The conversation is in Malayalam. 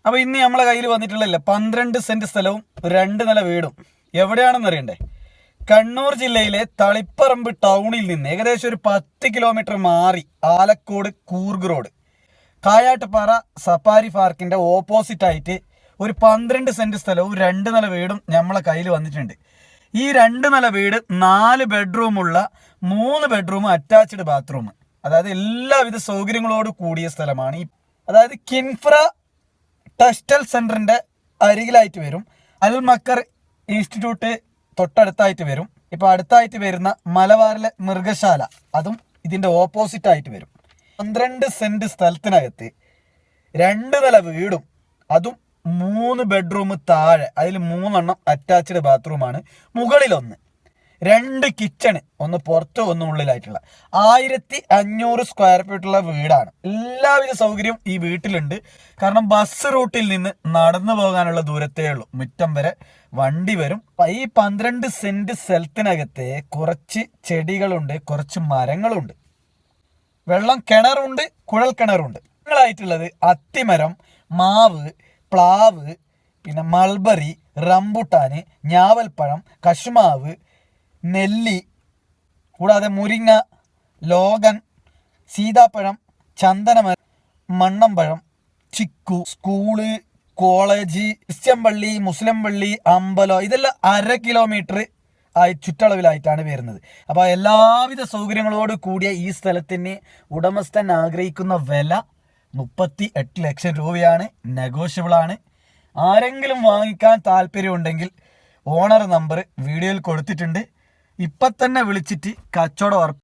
അപ്പോൾ ഇന്ന് നമ്മളെ കയ്യിൽ വന്നിട്ടുള്ളതല്ല 12 സെന്റ് സ്ഥലവും 2 നില വീടും എവിടെയാണെന്ന് അറിയണ്ടേ? കണ്ണൂർ ജില്ലയിലെ തളിപ്പറമ്പ് ടൗണിൽ നിന്ന് ഏകദേശം ഒരു 10 കിലോമീറ്റർ മാറി ആലക്കോട് കൂർഗ് റോഡ് കായാട്ടുപാറ സഫാരി പാർക്കിന്റെ ഓപ്പോസിറ്റ് ആയിട്ട് ഒരു 12 സെന്റ് സ്ഥലവും 2 നില വീടും നമ്മളെ കയ്യിൽ വന്നിട്ടുണ്ട്. ഈ 2 നില വീട് 4 ബെഡ്റൂമുള്ള 3 ബെഡ്റൂം അറ്റാച്ച്ഡ് ബാത്റൂം, അതായത് എല്ലാവിധ സൗകര്യങ്ങളോട് കൂടിയ സ്ഥലമാണ്. അതായത് കിൻഫ്ര ടെക്സ്റ്റൈൽ സെന്ററിന്റെ അരികിലായിട്ട് വരും. അൽ മക്കർ ഇൻസ്റ്റിറ്റ്യൂട്ട് തൊട്ടടുത്തായിട്ട് വരും. ഇപ്പൊ അടുത്തായിട്ട് വരുന്ന മലബാറിലെ മൃഗശാല അതും ഇതിന്റെ ഓപ്പോസിറ്റ് ആയിട്ട് വരും. 12 സെന്റ് സ്ഥലത്തിനകത്ത് 2 നില വീടും അതും 3 ബെഡ്റൂം താഴെ, അതിൽ 3 അറ്റാച്ച്ഡ് ബാത്റൂമാണ്. മുകളിലൊന്ന്, 2 കിച്ചണ്, ഒന്ന് പുറത്തോ ഒന്ന് ഉള്ളിലായിട്ടുള്ള 1500 സ്ക്വയർ ഫീറ്റുള്ള വീടാണ്. എല്ലാവിധ സൗകര്യവും ഈ വീട്ടിലുണ്ട്. കാരണം ബസ് റൂട്ടിൽ നിന്ന് നടന്നു പോകാനുള്ള ദൂരത്തേ ഉള്ളൂ, മുറ്റം വരെ വണ്ടി വരും. ഈ 12 സെന്റ് സ്ഥലത്തിനകത്ത് കുറച്ച് ചെടികളുണ്ട്, കുറച്ച് മരങ്ങളുണ്ട്, വെള്ളം കിണറുണ്ട്, കുഴൽ കിണറുണ്ട്. ായിട്ടുള്ളത് അത്തിമരം, മാവ്, പ്ലാവ്, പിന്നെ മൾബറി, റംബുട്ടാന്, ഞാവൽപ്പഴം, കശുമാവ്, നെല്ലി, കൂടാതെ മുരിങ്ങ, ലോഗൻ, സീതാപ്പഴം, ചന്ദനമരം, മണ്ണമ്പഴം, ചിക്കു, സ്കൂള്, കോളേജ്, ക്രിസ്ത്യൻ പള്ളി, മുസ്ലിം പള്ളി, അമ്പലം, ഇതെല്ലാം 1/2 കിലോമീറ്റർ ആയി ചുറ്റളവിലായിട്ടാണ് വരുന്നത്. അപ്പോൾ എല്ലാവിധ സൗകര്യങ്ങളോട് കൂടിയ ഈ സ്ഥലത്തിന് ഉടമസ്ഥൻ ആഗ്രഹിക്കുന്ന വില 38 ലക്ഷം രൂപയാണ്. നെഗോഷ്യബിൾ ആണ്. ആരെങ്കിലും വാങ്ങിക്കാൻ താല്പര്യമുണ്ടെങ്കിൽ ഓണർ നമ്പർ വീഡിയോയിൽ കൊടുത്തിട്ടുണ്ട്. ഇപ്പം തന്നെ വിളിച്ചിട്ട് കച്ചവടം